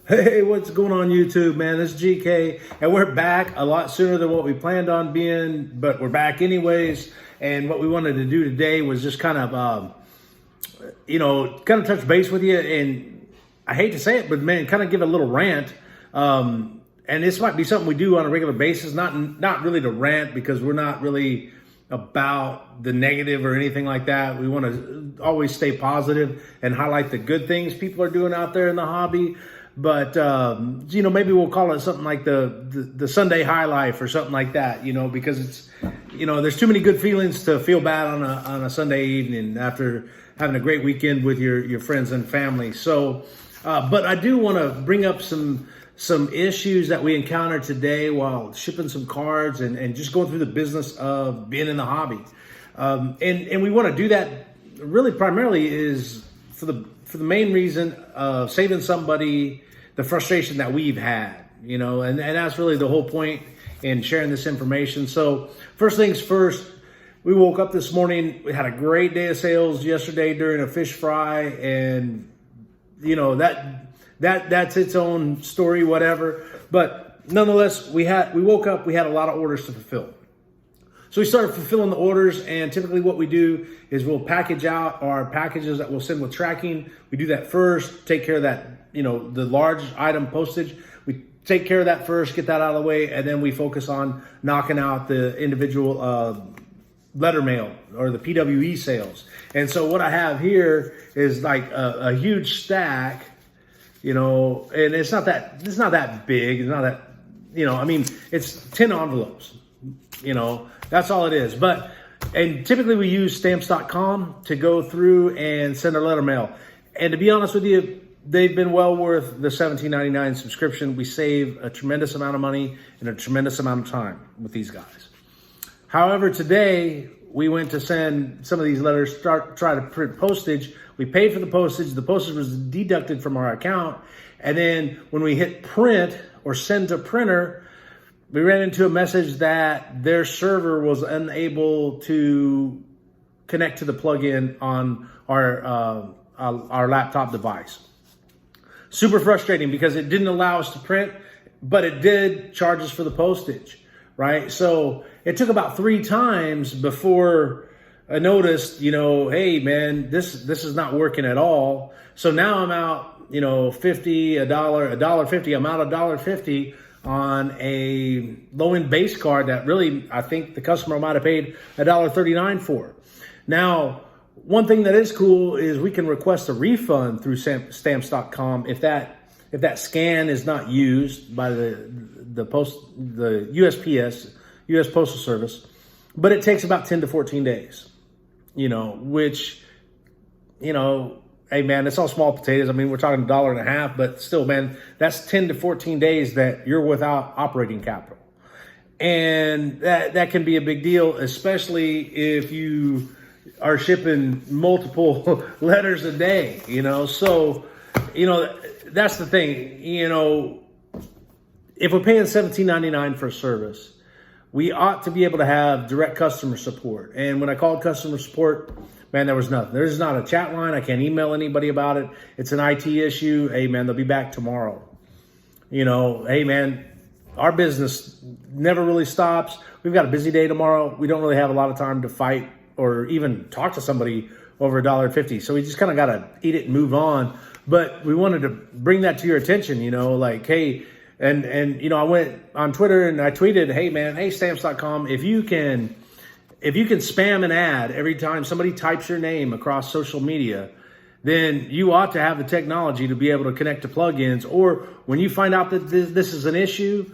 Hey, what's going on YouTube, man? This is GK, and we're back a lot sooner than what we planned on being, but we're back anyways. And what we wanted to do today was just kind of, touch base with you. And I hate to say it, but man, kind of give a little rant. And this might be something we do on a regular basis, not really to rant because we're not really about the negative or anything like that. We want to always stay positive and highlight the good things people are doing out there in the hobby. But, maybe we'll call it something like the Sunday high life or something like that, because it's, there's too many good feelings to feel bad on a Sunday evening after having a great weekend with your friends and family. So, but I do want to bring up some issues that we encountered today while shipping some cards and just going through the business of being in the hobby. And we want to do that really primarily is for the main reason of saving somebody the frustration that we've had, and that's really the whole point in sharing this information. So first things first, we woke up this morning, we had a great day of sales yesterday during a fish fry, and that's its own story, whatever. But nonetheless, we woke up, we had a lot of orders to fulfill. So we started fulfilling the orders, and typically what we do is we'll package out our packages that we'll send with tracking. We do that first, take care of that, the large item postage. We take care of that first, get that out of the way, and then we focus on knocking out the individual letter mail or the PWE sales. And so what I have here is like a huge stack, and it's not that big. It's not that, it's 10 envelopes, that's all it is. And typically we use stamps.com to go through and send our letter mail. And to be honest with you, they've been well worth the $17.99 subscription. We save a tremendous amount of money and a tremendous amount of time with these guys. However, today we went to send some of these letters, try to print postage. We paid for the postage. The postage was deducted from our account. And then when we hit print or send to printer, we ran into a message that their server was unable to connect to the plugin on our laptop device. Super frustrating because it didn't allow us to print, but it did charge us for the postage, right? So it took about 3 times before I noticed, hey man, this is not working at all. So now I'm out, $1.50. I'm out $1.50 on a low-end base card that really, I think the customer might have paid $1.39 for. Now, one thing that is cool is we can request a refund through stamps.com if that scan is not used by the USPS, U.S. Postal Service, but it takes about 10 to 14 days, which, hey man, it's all small potatoes. I mean, we're talking $1.50, but still, man, that's 10 to 14 days that you're without operating capital. And that can be a big deal, especially if you are shipping multiple letters a day, So, that's the thing, if we're paying $17.99 for a service, we ought to be able to have direct customer support. And when I called customer support, man, there was nothing. There's not a chat line. I can't email anybody about it. It's an IT issue. Hey, man, they'll be back tomorrow. Hey, man, our business never really stops. We've got a busy day tomorrow. We don't really have a lot of time to fight or even talk to somebody over $1.50. So we just kind of got to eat it and move on. But we wanted to bring that to your attention, hey, and I went on Twitter and I tweeted, hey, man, hey, stamps.com, if you can spam an ad every time somebody types your name across social media, then you ought to have the technology to be able to connect to plugins. Or when you find out that this is an issue,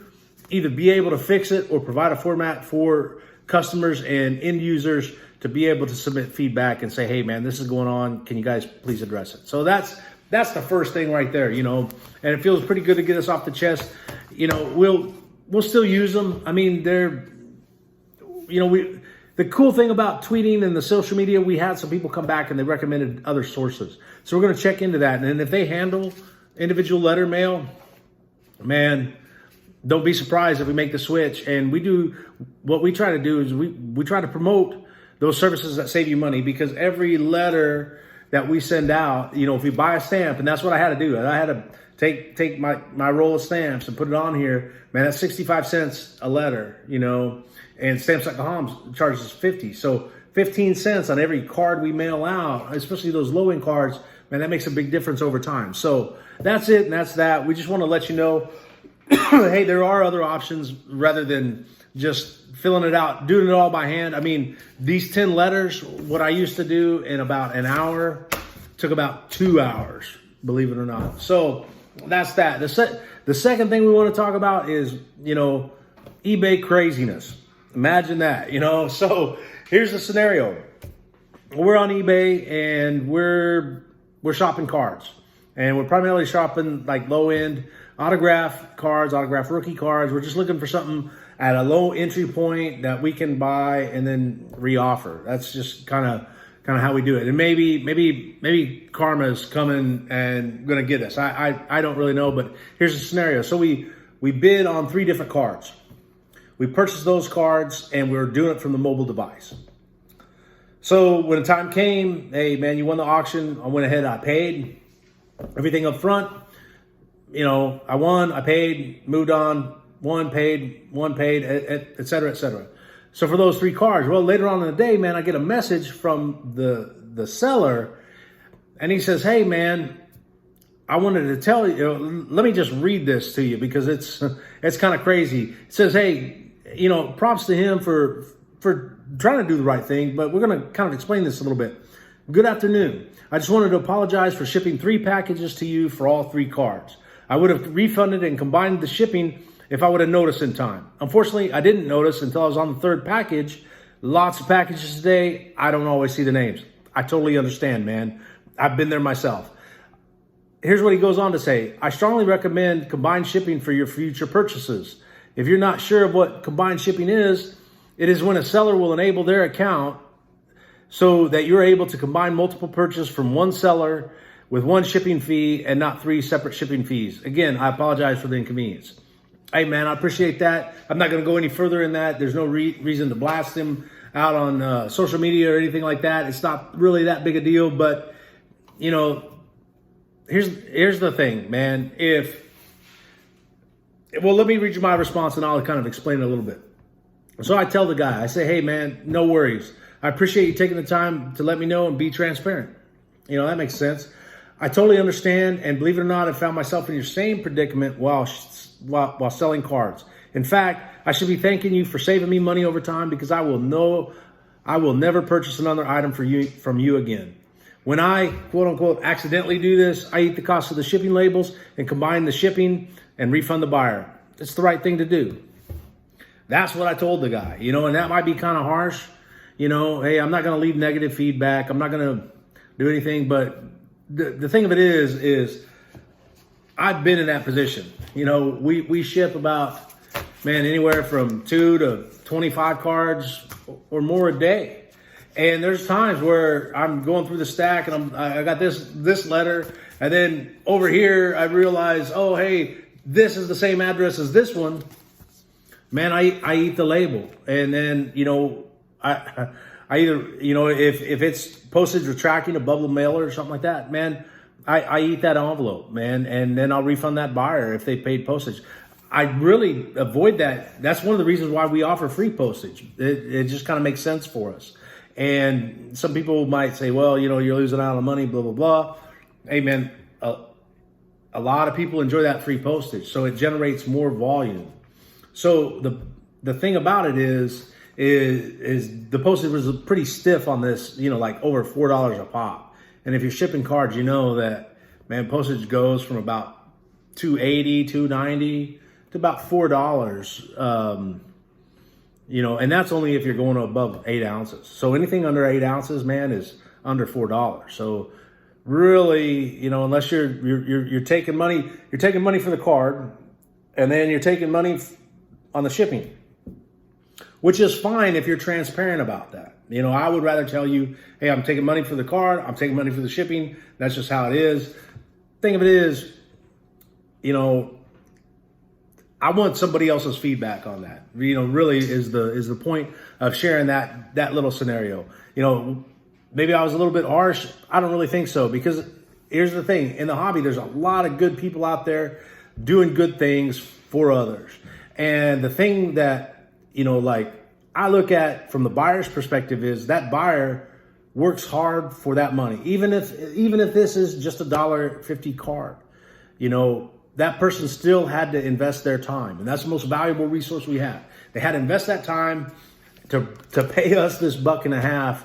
either be able to fix it or provide a format for customers and end users to be able to submit feedback and say, hey, man, this is going on. Can you guys please address it? So that's the first thing right there, and it feels pretty good to get us off the chest. We'll still use them. I mean, they're, the cool thing about tweeting and the social media, we had some people come back and they recommended other sources. So we're going to check into that. And if they handle individual letter mail, man, don't be surprised if we make the switch. And what we try to do is we try to promote those services that save you money, because every letter that we send out, if we buy a stamp, and that's what I had to do. I had take my roll of stamps and put it on here, man, that's 65 cents a letter, and Stamps.com charges 50. So 15 cents on every card we mail out, especially those low-end cards, man, that makes a big difference over time. So that's it, and that's that. We just want to let you know, hey, there are other options rather than just filling it out, doing it all by hand. I mean, these 10 letters, what I used to do in about an hour, took about 2 hours, believe it or not. So that's that. The second thing we want to talk about is, eBay craziness. Imagine that, So here's the scenario. We're on eBay and we're shopping cards. And we're primarily shopping like low-end autograph cards, autograph rookie cards. We're just looking for something at a low entry point that we can buy and then reoffer. That's just kind of how we do it. And maybe karma's coming and gonna get us. I don't really know, but here's the scenario. So we bid on 3 different cards. We purchased those cards and we were doing it from the mobile device. So when the time came, hey man, you won the auction. I went ahead, I paid everything up front. I won, I paid, moved on, one paid, et cetera, et cetera. So for those 3 cards, well, later on in the day, man, I get a message from the seller, and he says, hey, man, I wanted to tell you, let me just read this to you because it's kind of crazy. It says, hey, props to him for trying to do the right thing, but we're going to kind of explain this a little bit. Good afternoon. I just wanted to apologize for shipping 3 packages to you for all 3 cards. I would have refunded and combined the shipping if I would have noticed in time. Unfortunately, I didn't notice until I was on the 3rd package. Lots of packages today. I don't always see the names. I totally understand, man. I've been there myself. Here's what he goes on to say. I strongly recommend combined shipping for your future purchases. If you're not sure of what combined shipping is, it is when a seller will enable their account so that you're able to combine multiple purchases from one seller with 1 shipping fee and not 3 separate shipping fees. Again, I apologize for the inconvenience. Hey, man, I appreciate that. I'm not going to go any further in that. There's no reason to blast him out on social media or anything like that. It's not really that big a deal. But, here's the thing, man. Let me read you my response and I'll kind of explain it a little bit. So I tell the guy, I say, hey, man, no worries. I appreciate you taking the time to let me know and be transparent. That makes sense. I totally understand. And believe it or not, I found myself in your same predicament while selling cards. In fact, I should be thanking you for saving me money over time because I will never purchase another item from you again. When I, quote unquote, accidentally do this, I eat the cost of the shipping labels and combine the shipping and refund the buyer. It's the right thing to do. That's what I told the guy, and that might be kind of harsh. Hey, I'm not going to leave negative feedback. I'm not going to do anything. But the thing of it is I've been in that position. We ship about, man, anywhere from 2 to 25 cards or more a day. And there's times where I'm going through the stack and I got this letter. And then over here, I realize, oh, hey, this is the same address as this one. Man, I eat the label. And then, I either, if it's postage or tracking, a bubble mailer or something like that, man, I eat that envelope, man. And then I'll refund that buyer if they paid postage. I really avoid that. That's one of the reasons why we offer free postage. It just kind of makes sense for us. And some people might say, well, you're losing out on money, blah, blah, blah. Hey, man, a lot of people enjoy that free postage. So it generates more volume. So the thing about it is the postage was pretty stiff on this, like over $4 a pop. And if you're shipping cards, that, man, postage goes from about $2.80, $2.90 to about $4. And that's only if you're going above 8 ounces. So anything under 8 ounces, man, is under $4. So really, unless you're taking money for the card, and then you're taking money on the shipping, which is fine if you're transparent about that. I would rather tell you, hey, I'm taking money for the card, I'm taking money for the shipping. That's just how it is. Thing of it is, I want somebody else's feedback on that. Really is the point of sharing that little scenario. Maybe I was a little bit harsh. I don't really think so, because here's the thing. In the hobby, there's a lot of good people out there doing good things for others. And the thing that, like I look at from the buyer's perspective is that buyer works hard for that money. Even if this is just $1.50 card, that person still had to invest their time. And that's the most valuable resource we have. They had to invest that time to pay us this $1.50,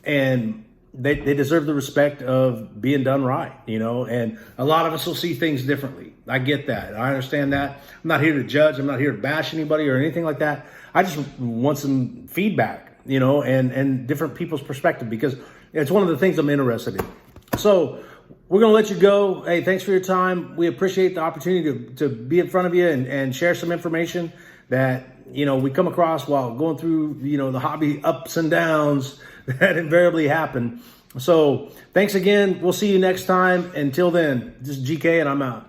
and they deserve the respect of being done right, and a lot of us will see things differently. I get that. I understand that. I'm not here to judge. I'm not here to bash anybody or anything like that. I just want some feedback, and different people's perspective, because it's one of the things I'm interested in. So we're going to let you go. Hey, thanks for your time. We appreciate the opportunity to be in front of you and share some information that, we come across while going through, the hobby ups and downs that invariably happen. So thanks again. We'll see you next time. Until then, this is GK and I'm out.